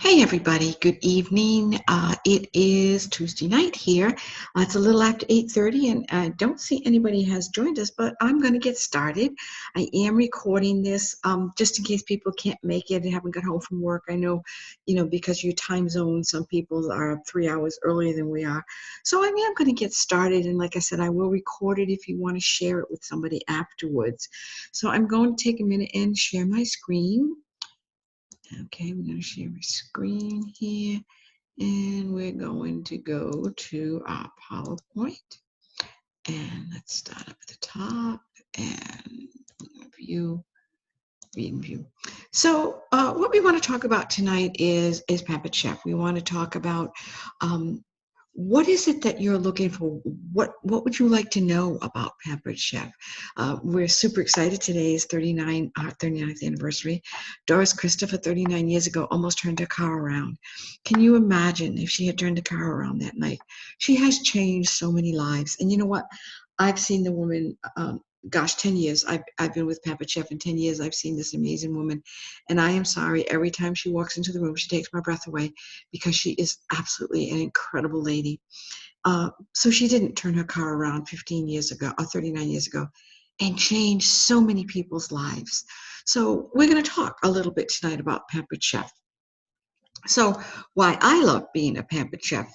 Hey everybody, good evening. It is Tuesday night here. It's a little after 8:30 and I don't see anybody has joined us, but I'm going to get started. I am recording this just in case people can't make it and haven't got home from work. I know, because your time zone, some people are 3 hours earlier than we are. So I am going to get started. And like I said, I will record it if you want to share it with somebody afterwards. So I'm going to take a minute and share my screen. Okay, we're going to share my screen here, and we're going to go to our PowerPoint, and let's start up at the top and view, read and view. So what we want to talk about tonight is Pampered Chef. We want to talk about what is it that you're looking for? What would you like to know about Pampered Chef? We're super excited. Today is 39th anniversary. Doris Christopher, 39 years ago, almost turned her car around. Can you imagine if she had turned the car around that night? She has changed so many lives. And you know what? I've seen the woman, 10 years. I've been with Pampered Chef in 10 years. I've seen this amazing woman. And I am sorry, every time she walks into the room, she takes my breath away because she is absolutely an incredible lady. So she didn't turn her car around 15 years ago or 39 years ago and change so many people's lives. So we're going to talk a little bit tonight about Pampered Chef. So why I love being a Pampered Chef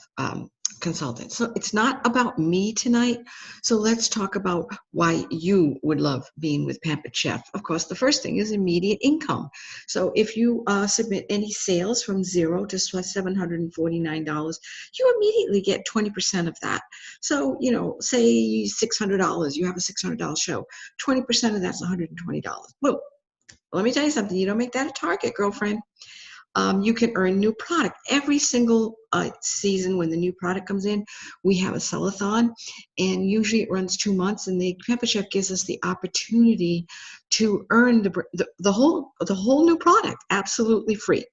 consultant. So it's not about me tonight. So let's talk about why you would love being with Pampered Chef. Of course, the first thing is immediate income. So if you submit any sales from $0 to $749, you immediately get 20% of that. So, say $600, you have a $600 show, 20% of that's $120. Well, let me tell you something. You don't make that a target, girlfriend. You can earn new product every single season. When the new product comes in, we have a sell-a-thon, and usually it runs 2 months, and the Pampered Chef gives us the opportunity to earn the whole new product absolutely free.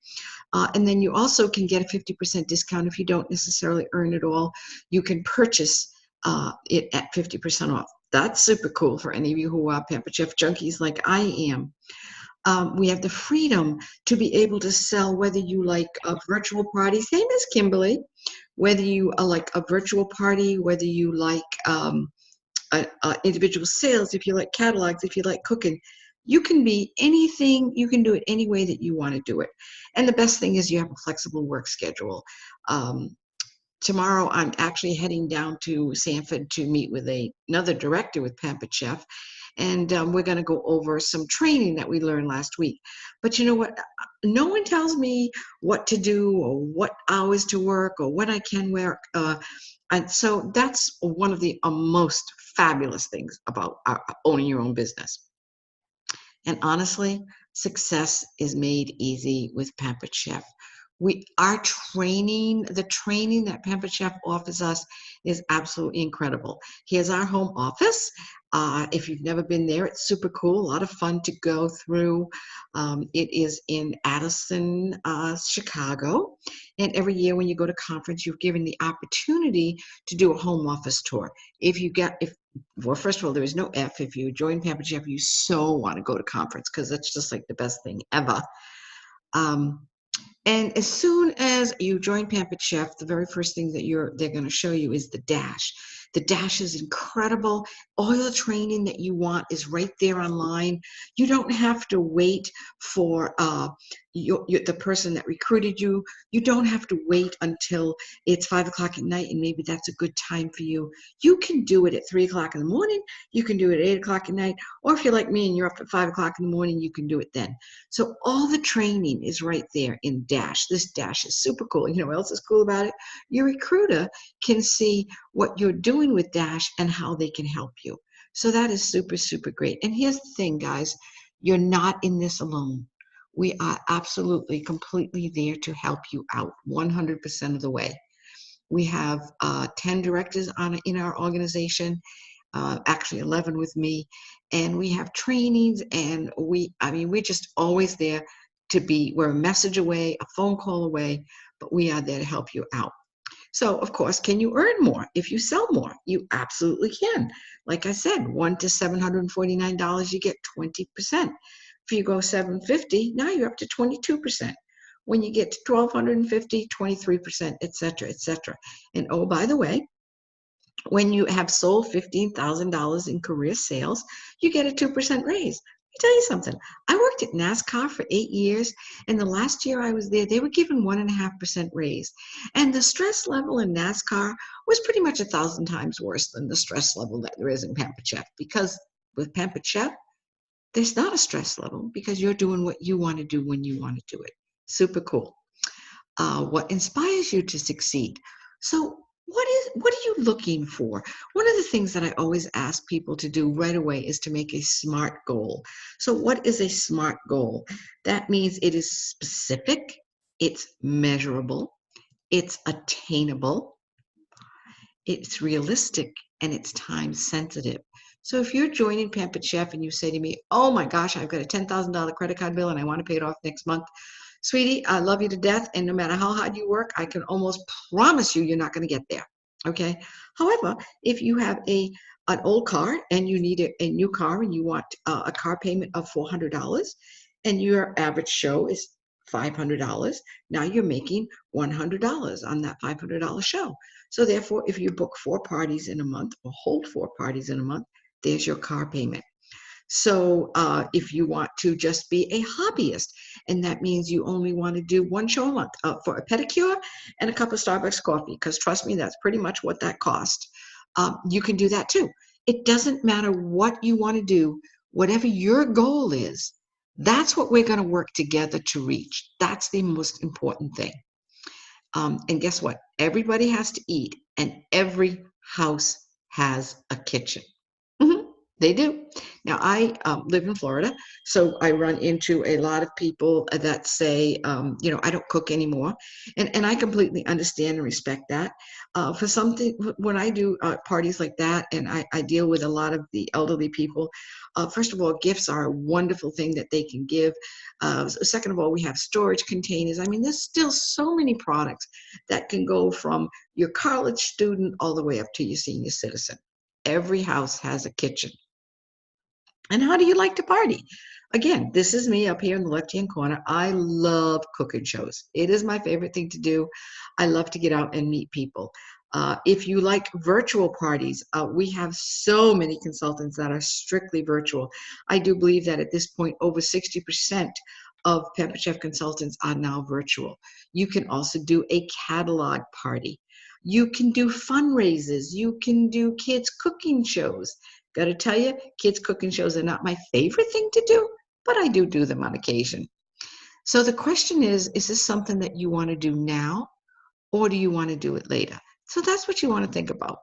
And then you also can get a 50% discount if you don't necessarily earn it all. You can purchase it at 50% off. That's super cool for any of you who are Pampered Chef junkies like I am. We have the freedom to be able to sell whether you like virtual parties. Hey, Miss Kimberly, whether you like a virtual party, whether you like individual sales, if you like catalogs, if you like cooking. You can be anything. You can do it any way that you want to do it. And the best thing is you have a flexible work schedule. Tomorrow, I'm actually heading down to Sanford to meet with another director with Pampered Chef. And we're going to go over some training that we learned last week. But you know what? No one tells me what to do or what hours to work or when I can work. And so that's one of the most fabulous things about owning your own business. And honestly, success is made easy with Pampered Chef. The training that Pampered Chef offers us is absolutely incredible. Here's our home office. If you've never been there, it's super cool, a lot of fun to go through. It is in Addison, Chicago. And every year when you go to conference, you're given the opportunity to do a home office tour. Well, first of all, there is no F. If you join Pampered Chef, you so want to go to conference because that's just like the best thing ever. And as soon as you join Pampered Chef, the very first thing that they're going to show you is the dash. The dash is incredible. All the training that you want is right there online. You don't have to wait for the person that recruited you. You don't have to wait until it's 5 o'clock at night and maybe that's a good time for you. You can do it at 3 o'clock in the morning. You can do it at 8 o'clock at night. Or if you're like me and you're up at 5 o'clock in the morning, you can do it then. So all the training is right there in Dash. This Dash is super cool. You know what else is cool about it? Your recruiter can see what you're doing with Dash and how they can help you. So that is super, super great. And here's the thing, guys. You're not in this alone. We are absolutely, completely there to help you out 100% of the way. We have 10 directors in our organization, actually 11 with me, and we have trainings, and we're just always there we're a message away, a phone call away, but we are there to help you out. So, of course, can you earn more if you sell more? You absolutely can. Like I said, $1 to $749, you get 20%. If you go $750, now you're up to 22%. When you get to 1,250, 23%, et cetera, et cetera. And oh, by the way, when you have sold $15,000 in career sales, you get a 2% raise. Let me tell you something. I worked at NASCAR for 8 years, and the last year I was there, they were given 1.5% raise. And the stress level in NASCAR was pretty much 1,000 times worse than the stress level that there is in Pampered Chef. Because with Pampered Chef, there's not a stress level because you're doing what you want to do when you want to do it. Super cool. What inspires you to succeed? So what are you looking for? One of the things that I always ask people to do right away is to make a SMART goal. So what is a SMART goal? That means it is specific, it's measurable, it's attainable, it's realistic, and it's time sensitive. So if you're joining Pampered Chef and you say to me, oh my gosh, I've got a $10,000 credit card bill and I want to pay it off next month, sweetie, I love you to death, and no matter how hard you work, I can almost promise you you're not going to get there. Okay. However, if you have an old car and you need a new car and you want a car payment of $400 and your average show is $500, now you're making $100 on that $500 show. So therefore, if you book 4 parties in a month or hold 4 parties in a month, there's your car payment. So if you want to just be a hobbyist, and that means you only want to do 1 show a month for a pedicure and a cup of Starbucks coffee, because trust me, that's pretty much what that costs. You can do that too. It doesn't matter what you want to do, whatever your goal is, that's what we're going to work together to reach. That's the most important thing. And guess what? Everybody has to eat, and every house has a kitchen. Mhm, they do. Now, I live in Florida, so I run into a lot of people that say, I don't cook anymore. And I completely understand and respect that. For something, when I do parties like that, and I deal with a lot of the elderly people, first of all, gifts are a wonderful thing that they can give. Second of all, we have storage containers. I mean, there's still so many products that can go from your college student all the way up to your senior citizen. Every house has a kitchen. And how do you like to party? Again, this is me up here in the left-hand corner. I love cooking shows. It is my favorite thing to do. I love to get out and meet people. If you like virtual parties, we have so many consultants that are strictly virtual. I do believe that at this point, over 60% of Pampered Chef consultants are now virtual. You can also do a catalog party. You can do fundraisers. You can do kids cooking shows. Got to tell you, kids cooking shows are not my favorite thing to do, but I do them on occasion. So the question is this something that you want to do now, or do you want to do it later? So that's what you want to think about.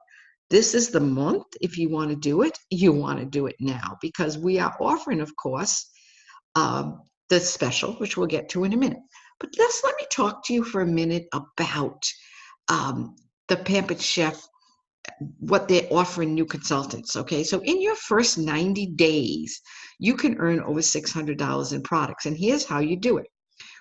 This is the month. If you want to do it, you want to do it now, because we are offering, of course, the special, which we'll get to in a minute. But let me talk to you for a minute about the Pampered Chef, what they're offering new consultants. Okay, so in your first 90 days, you can earn over $600 in products. And here's how you do it.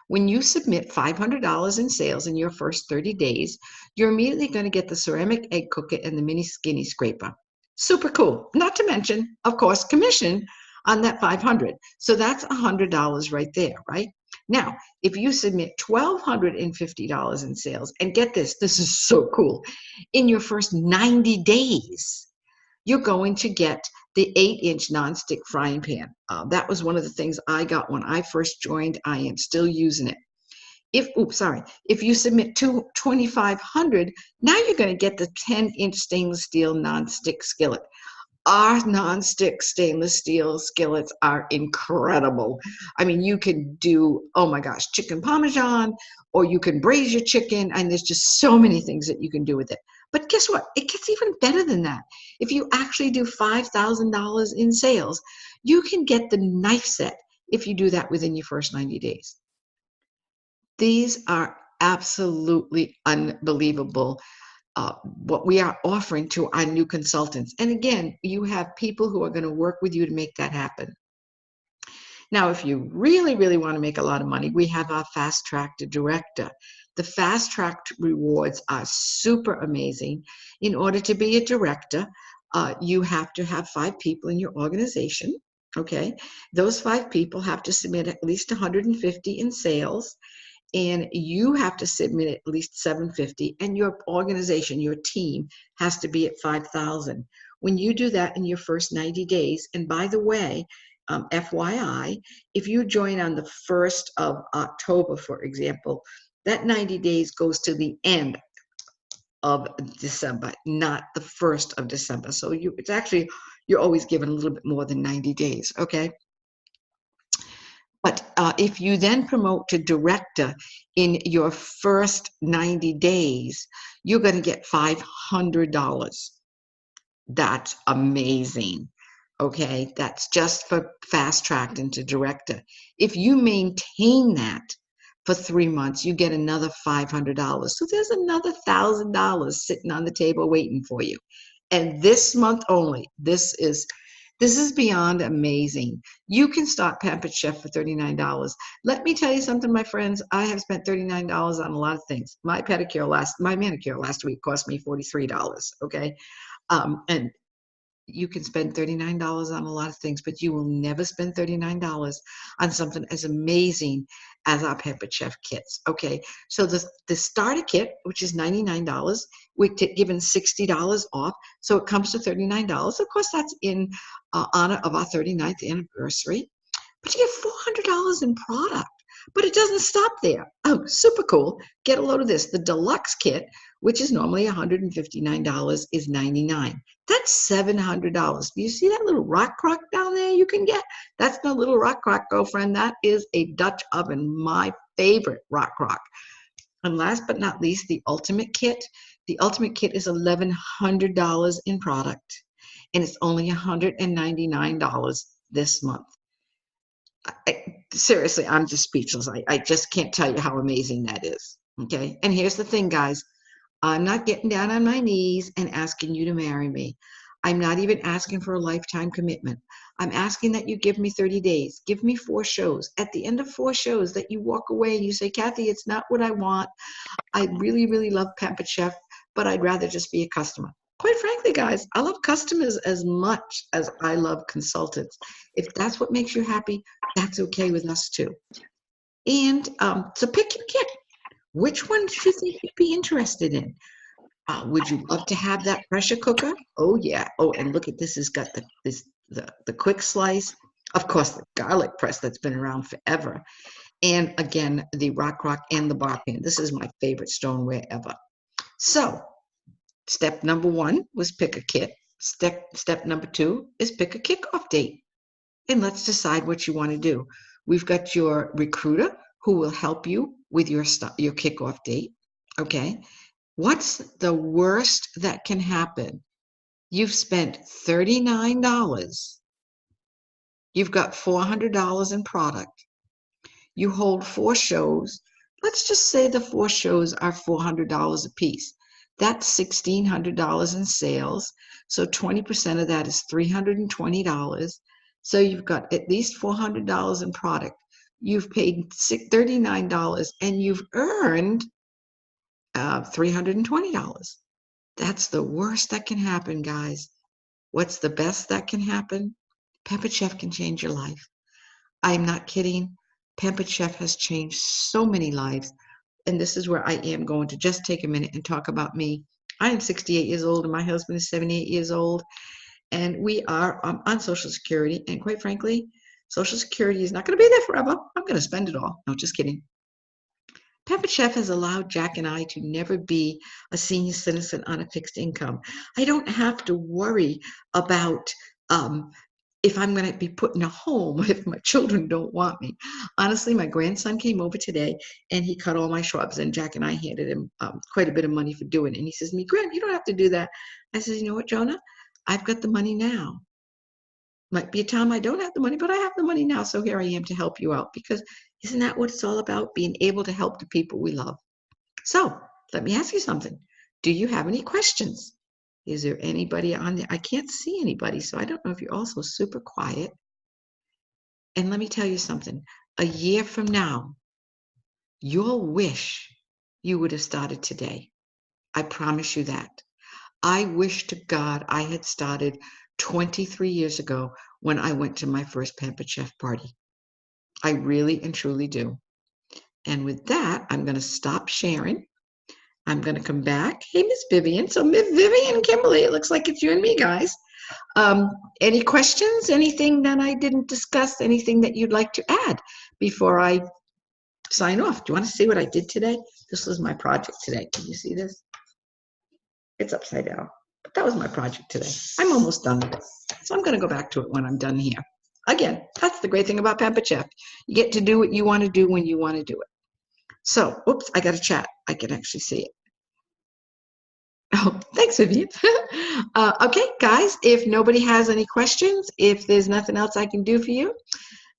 When you submit $500 in sales in your first 30 days, you're immediately going to get the ceramic egg cooker and the mini skinny scraper. Super cool. Not to mention, of course, commission on that 500. So that's $100 right there, right? Now, if you submit $1,250 in sales, and get this, this is so cool, in your first 90 days, you're going to get the 8-inch nonstick frying pan. That was one of the things I got when I first joined. I am still using it. If you submit to 2,500, now you're going to get the 10-inch stainless steel nonstick skillet. Our nonstick stainless steel skillets are incredible. I mean, you can do, oh my gosh, chicken parmesan, or you can braise your chicken, and there's just so many things that you can do with it. But guess what? It gets even better than that. If you actually do $5,000 in sales, you can get the knife set if you do that within your first 90 days. These are absolutely unbelievable, what we are offering to our new consultants. And again, you have people who are going to work with you to make that happen. Now, if you really, really want to make a lot of money, we have our Fast Track to Director. The Fast Track rewards are super amazing. In order to be a director, you have to have 5 people in your organization. Okay, those 5 people have to submit at least 150 in sales, and you have to submit at least 750, and your organization, your team, has to be at 5,000. When you do that in your first 90 days, and by the way, FYI, if you join on the 1st of October, for example, that 90 days goes to the end of December, not the 1st of December. So it's actually, you're always given a little bit more than 90 days, okay? But if you then promote to director in your first 90 days, you're going to get $500. That's amazing. Okay, that's just for fast tracked into director. If you maintain that for 3 months, you get another $500. So there's another $1,000 sitting on the table waiting for you. And this month only, this is beyond amazing. You can start Pampered Chef for $39. Let me tell you something, my friends. I have spent $39 on a lot of things. My manicure last week cost me $43. Okay, and you can spend $39 on a lot of things, but you will never spend $39 on something as amazing as our Pampered Chef kits. Okay, so the starter kit, which is $99, we're given $60 off, so it comes to $39. Of course, that's in honor of our 39th anniversary, but you get $400 in product. But it doesn't stop there. Oh, super cool. Get a load of this. The deluxe kit, which is normally $159, is $99. That's $700. Do you see that little rock crock down there you can get? That's no little rock crock, girlfriend. That is a Dutch oven, my favorite rock crock. And last but not least, the ultimate kit. The ultimate kit is $1,100 in product, and it's only $199 this month. Seriously, I'm just speechless. I just can't tell you how amazing that is. Okay. And here's the thing, guys. I'm not getting down on my knees and asking you to marry me. I'm not even asking for a lifetime commitment. I'm asking that you give me 30 days. Give me 4 shows. At the end of 4 shows that you walk away and you say, Kathy, it's not what I want. I really, really love Pampered Chef, but I'd rather just be a customer. Quite frankly, guys, I love customers as much as I love consultants. If that's what makes you happy, that's okay with us too. And so pick your kit. Which one do you think you'd be interested in? Would you love to have that pressure cooker? Oh yeah. Oh, and look at this. Has got the quick slice. Of course, the garlic press that's been around forever. And again, the rock crock and the bar pan. This is my favorite stoneware ever. So step number 1 was pick a kit. Step number 2 is pick a kickoff date. And let's decide what you want to do. We've got your recruiter who will help you with your kickoff date. Okay. What's the worst that can happen? You've spent $39. You've got $400 in product. You hold 4 shows. Let's just say the 4 shows are $400 a piece. That's $1,600 in sales. So 20% of that is $320. So you've got at least $400 in product. You've paid $39 and you've earned $320. That's the worst that can happen, guys. What's the best that can happen? Pampered Chef can change your life. I'm not kidding. Pampered Chef has changed so many lives. And this is where I am going to just take a minute and talk about me. I am 68 years old and my husband is 78 years old. And we are on Social Security. And quite frankly, Social Security is not going to be there forever. I'm going to spend it all. No, just kidding. Pampered Chef has allowed Jack and I to never be a senior citizen on a fixed income. I don't have to worry about if I'm going to be put in a home if my children don't want me. Honestly, my grandson came over today and he cut all my shrubs, and Jack and I handed him quite a bit of money for doing it. And he says to me, Graham, you don't have to do that. I says, you know what, Jonah? I've got the money now. Might be a time I don't have the money, but I have the money now. So here I am to help you out, because isn't that what it's all about? Being able to help the people we love. So let me ask you something. Do you have any questions? Is there anybody on there? I can't see anybody, so I don't know if you're also super quiet. And let me tell you something. A year from now, you'll wish you would have started today. I promise you that. I wish to God I had started 23 years ago when I went to my first Pampered Chef party. I really and truly do. And with that, I'm going to stop sharing. I'm going to come back. Hey, Miss Vivian. So Miss Vivian and Kimberly, it looks like it's you and me, guys. Any questions? Anything that I didn't discuss? Anything that you'd like to add before I sign off? Do you want to see what I did today? This was my project today. Can you see this? It's upside down. But that was my project today. I'm almost done with it. So I'm going to go back to it when I'm done here. Again, that's the great thing about Pampered Chef. You get to do what you want to do when you want to do it. So, oops, I got a chat. I can actually see it. Oh, thanks, Vivian. Okay, guys, if nobody has any questions, if there's nothing else I can do for you,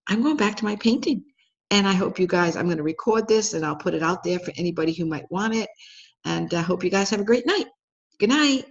I'm going back to my painting. And I hope you guys, I'm going to record this and I'll put it out there for anybody who might want it. And I hope you guys have a great night. Good night.